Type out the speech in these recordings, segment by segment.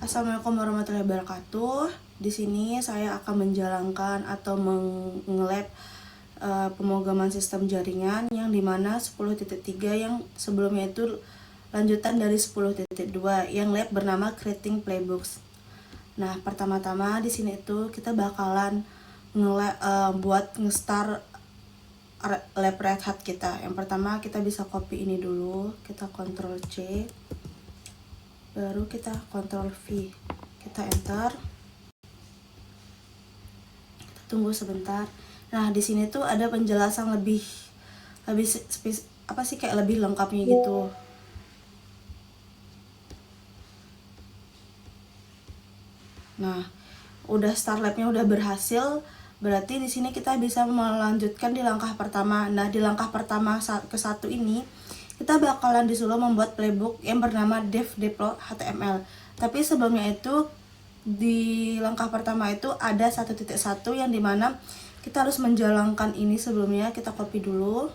Assalamualaikum warahmatullahi wabarakatuh. Di sini saya akan menjalankan atau mengelab pemrograman sistem jaringan yang dimana 10.3 yang sebelumnya itu lanjutan dari 10.2 yang lab bernama Creating Playbooks. Nah, pertama-tama di sini itu kita bakalan buat nge-start lab Red Hat kita. Yang pertama kita bisa copy ini dulu, kita Ctrl C, baru kita Ctrl V, kita enter, kita tunggu sebentar. Nah, di sini tuh ada penjelasan lebih kayak lebih lengkapnya gitu. Nah, udah start labnya udah berhasil, berarti di sini kita bisa melanjutkan di langkah pertama. Nah, di langkah pertama ke satu ini kita bakalan disuruh membuat playbook yang bernama dev deploy HTML. Tapi sebelumnya itu di langkah pertama itu ada 1.1 yang dimana kita harus menjalankan ini sebelumnya. Kita copy dulu.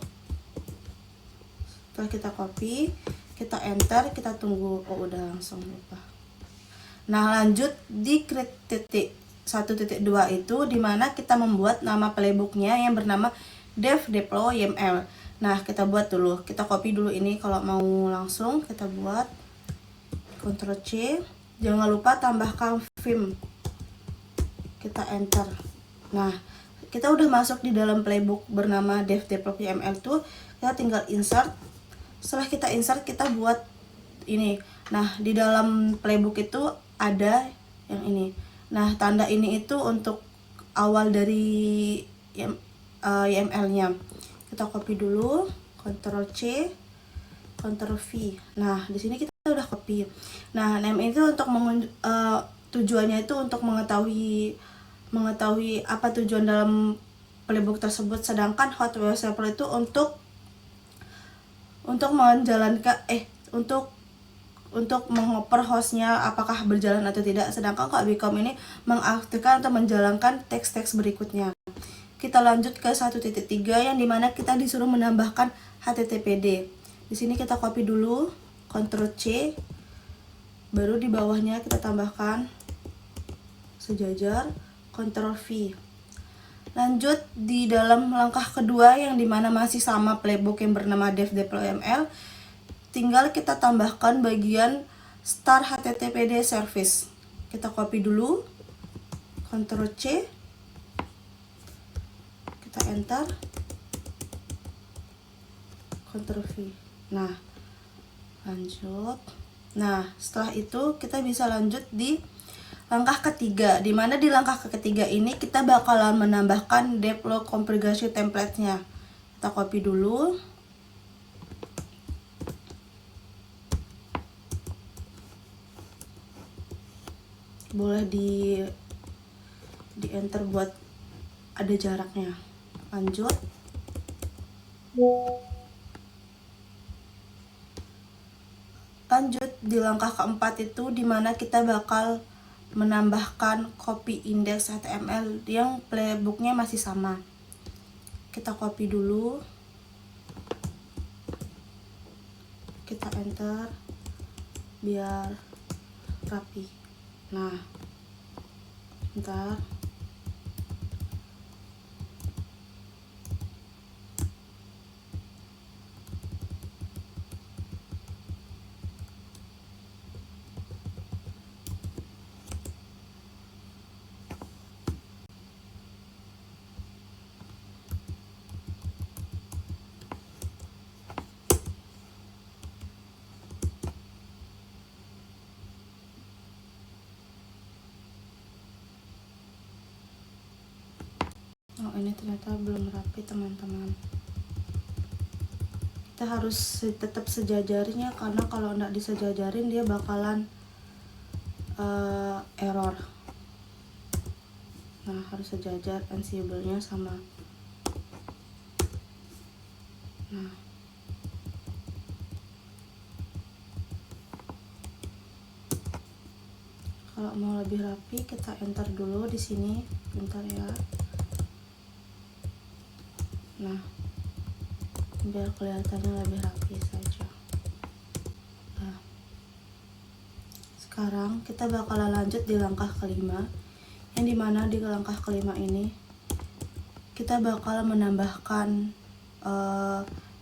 Setelah kita copy, kita enter, kita tunggu. Oh, udah langsung lupa. Nah, lanjut di titik 1.2 itu dimana kita membuat nama playbooknya yang bernama dev deploy YML. Nah, kita buat dulu, kita copy dulu ini. Kalau mau langsung kita buat Ctrl C, jangan lupa tambahkan vim, kita enter. Nah, kita udah masuk di dalam playbook bernama dev deploy YML tuh, kita tinggal insert. Setelah kita insert, kita buat ini. Nah, di dalam playbook itu ada yang ini. Nah, tanda ini itu untuk awal dari YML-nya. Kita copy dulu, Ctrl C, Ctrl V. Nah, di sini kita udah copy. Nah, name itu untuk tujuannya itu untuk mengetahui apa tujuan dalam playbook tersebut. Sedangkan hot webserver itu untuk menjalankan untuk mengoper hostnya apakah berjalan atau tidak. Sedangkan KBCom ini mengaktifkan atau menjalankan teks-teks berikutnya. Kita lanjut ke 1.3 yang dimana kita disuruh menambahkan HTTPD. Di sini kita copy dulu, Ctrl C, baru di bawahnya kita tambahkan sejajar, Ctrl V. Lanjut di dalam langkah kedua yang dimana masih sama playbook yang bernama dev deploy YML, tinggal kita tambahkan bagian start HTTPD service. Kita copy dulu, Ctrl C, kita enter, Ctrl V. Nah, lanjut. Nah, setelah itu kita bisa lanjut di langkah ketiga, dimana di langkah ketiga ini kita bakalan menambahkan deploy konfigurasi template-nya. Kita copy dulu, boleh di enter buat ada jaraknya. Lanjut. Lanjut di langkah keempat itu dimana kita bakal menambahkan copy index HTML yang playbooknya masih sama. Kita copy dulu, kita enter biar rapi. Nah, bentar. Oh, ini ternyata belum rapi, teman-teman. Kita harus tetap sejajarnya, karena kalau nggak disejajarin dia bakalan error. Nah, harus sejajar ansible-nya sama. Nah, kalau mau lebih rapi kita enter dulu di sini, bentar ya. Nah, biar kelihatannya lebih rapi saja. Nah, Sekarang kita bakalan lanjut di langkah kelima, yang dimana di langkah kelima ini kita bakal menambahkan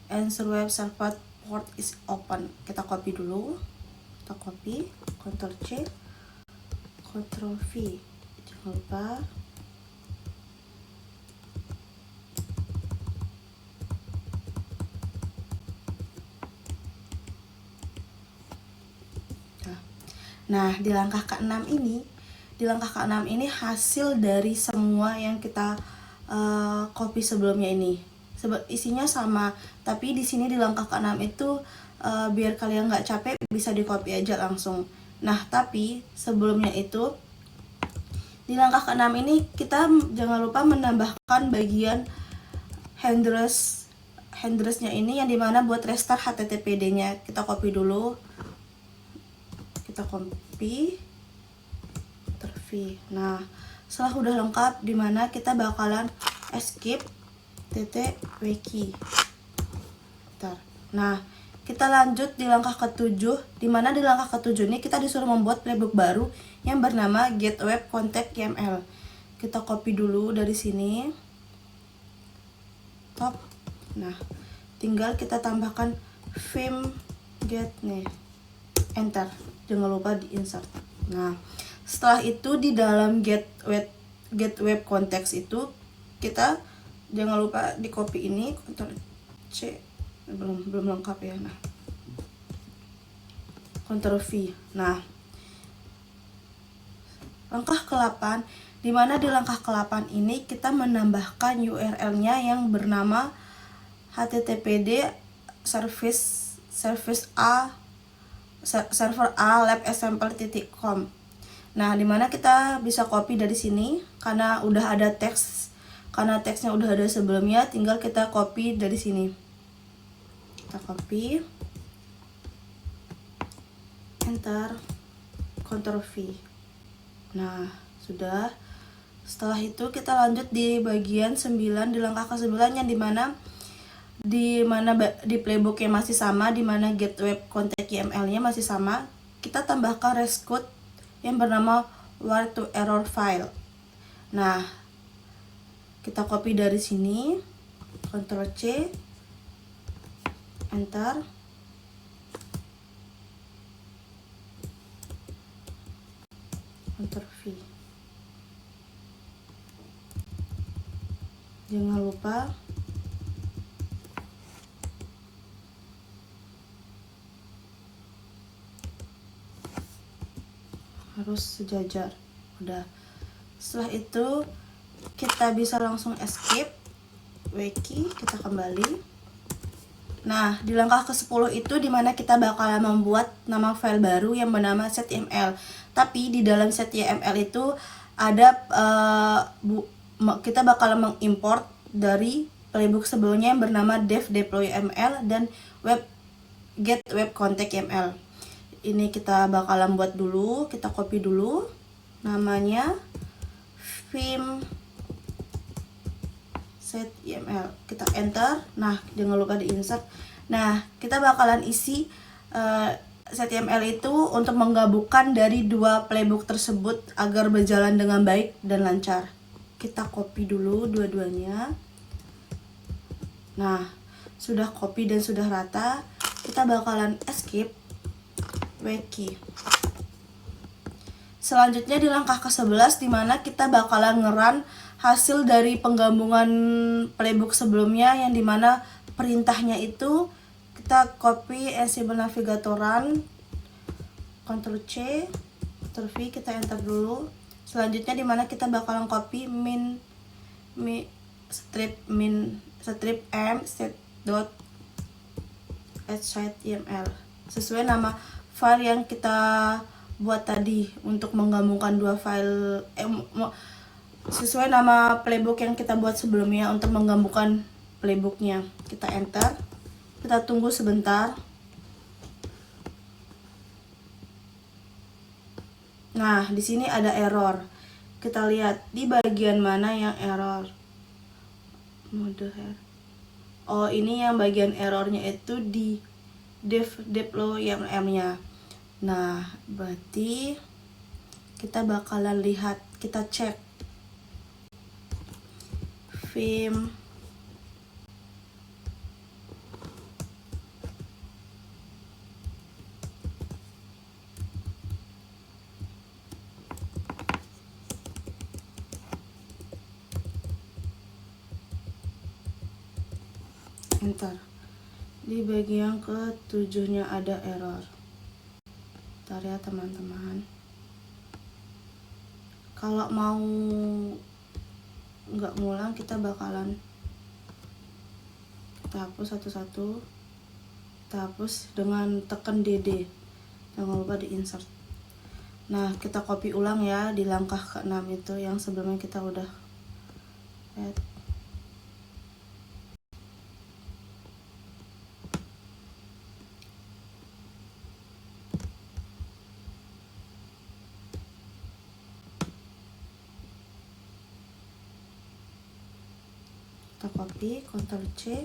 answer web server port is open. Kita copy dulu, kita copy, Ctrl C, Ctrl V, jangan lupa. Nah, di langkah ke-6 ini, hasil dari semua yang kita copy sebelumnya ini. Isinya sama, tapi di sini di langkah ke-6 itu biar kalian nggak capek bisa di copy aja langsung. Nah, tapi sebelumnya itu di langkah ke-6 ini kita jangan lupa menambahkan bagian handressnya ini, yang dimana buat restart HTTPD-nya. Kita copy dulu. Kita copy, Ctrl V. Nah, setelah udah lengkap, dimana kita bakalan escape wiki. Nah, kita lanjut di langkah ke-7, dimana di langkah ke-7 ini kita disuruh membuat playbook baru yang bernama get web contact YML. Kita copy dulu dari sini, top. Nah, tinggal kita tambahkan theme get nih, enter. Jangan lupa di insert. Nah, setelah itu di dalam get web context itu kita jangan lupa di copy ini, Ctrl C, belum lengkap ya. Nah, Ctrl V. Nah, langkah ke-8, dimana di langkah ke-8 ini kita menambahkan URL-nya yang bernama httpd server a labexample.com. Nah, dimana kita bisa copy dari sini karena udah ada teks, karena teksnya udah ada sebelumnya, tinggal kita copy dari sini. Kita copy, enter, Ctrl V. Nah, sudah. Setelah itu kita lanjut di bagian 9, di langkah ke-9, yang dimana di playbooknya masih sama, dimana get web contact YML-nya masih sama. Kita tambahkan REST code yang bernama where to error file. Nah, kita copy dari sini, Ctrl C, enter, Ctrl V. Jangan lupa harus sejajar. Udah. Setelah itu kita bisa langsung escape wiki, kita kembali. Nah, di langkah ke-10 itu dimana kita bakalan membuat nama file baru yang bernama set.yml. Tapi di dalam set.yml itu ada kita bakalan mengimport dari playbook sebelumnya yang bernama dev deploy ml dan get web contact YML. Ini kita bakalan buat dulu, kita copy dulu namanya theme set YML, kita enter. Nah, jangan lupa di insert. Nah, kita bakalan isi set YML itu untuk menggabungkan dari dua playbook tersebut agar berjalan dengan baik dan lancar. Kita copy dulu dua-duanya. Nah, sudah copy dan sudah rata, kita bakalan escape wiki. Selanjutnya di langkah ke-11, dimana kita bakalan nge-run hasil dari penggabungan playbook sebelumnya, yang dimana perintahnya itu kita copy Ansible Navigator run, Ctrl C, Ctrl V, kita enter dulu. Selanjutnya dimana kita bakalan copy strip m set.yml sesuai nama file yang kita buat tadi untuk menggabungkan dua file, sesuai nama playbook yang kita buat sebelumnya untuk menggabungkan playbooknya. Kita enter, kita tunggu sebentar. Nah, di sini ada error. Kita lihat di bagian mana yang error. Mode error. Oh, ini yang bagian errornya itu di dev deploy YML-nya. Nah, berarti kita bakalan lihat, kita cek Vim enter. Di bagian ke-7-nya ada error. Bentar ya teman-teman. Kalau mau nggak ngulang, kita bakalan kita hapus satu-satu. Kita hapus dengan tekan DD. Jangan lupa di insert. Nah, kita copy ulang ya di langkah ke-6 itu yang sebelumnya kita udah add. Kita copy, Ctrl C,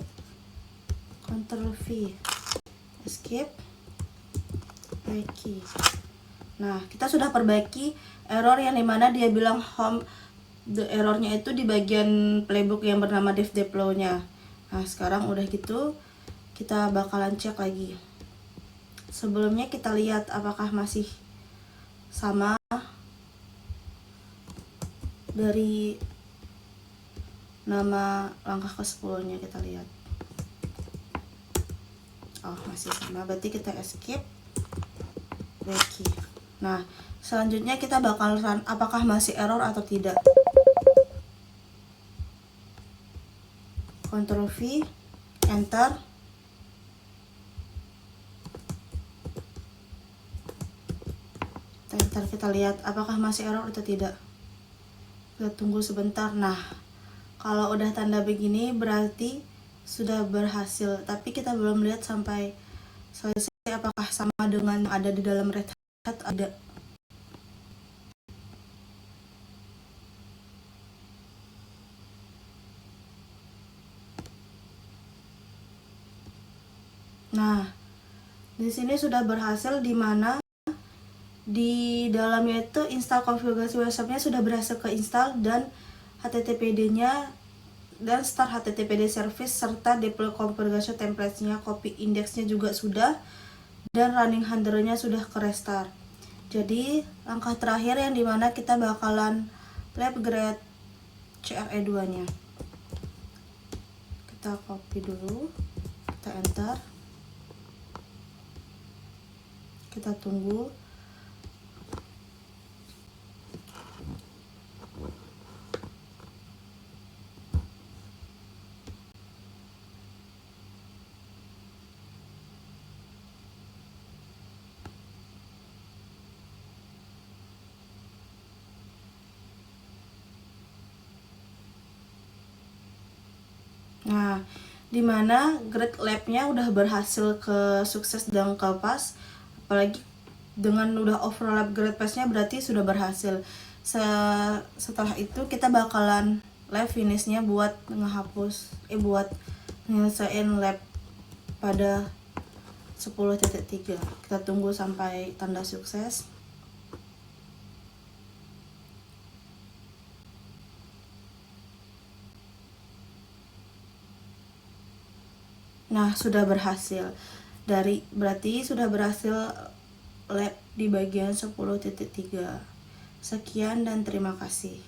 Ctrl V, escape, perbaiki. Nah, kita sudah perbaiki error yang dimana dia bilang home, errornya itu di bagian playbook yang bernama dev-deploy-nya. Nah, sekarang udah gitu, kita bakalan cek lagi. Sebelumnya kita lihat apakah masih sama dari nama langkah ke-10-nya. Kita lihat. Oh, masih sama. Berarti kita escape, perbaiki. Nah, selanjutnya kita bakalan apakah masih error atau tidak. Ctrl V, enter. Enter, kita lihat apakah masih error atau tidak. Kita tunggu sebentar. Nah, kalau udah tanda begini berarti sudah berhasil, tapi kita belum lihat sampai selesai apakah sama dengan yang ada di dalam Red Hat ada. Nah, di sini sudah berhasil, di mana di dalamnya itu install konfigurasi websitenya sudah berhasil keinstall, dan HTTPD-nya dan start HTTPD service serta deploy configuration templates-nya, copy index-nya juga sudah, dan running handler-nya sudah ke restart. Jadi langkah terakhir yang dimana kita bakalan lab grade CRE2-nya. Kita copy dulu, kita enter, kita tunggu. Nah, dimana grade lab-nya udah berhasil ke sukses dan ke pas, apalagi dengan udah overlap grade pass-nya berarti sudah berhasil. Setelah itu kita bakalan lab finish-nya buat ngehapus, buat nyelesain lab pada 10.3. Kita tunggu sampai tanda sukses. Nah, sudah berhasil. Berarti sudah berhasil lab di bagian 10.3. Sekian dan terima kasih.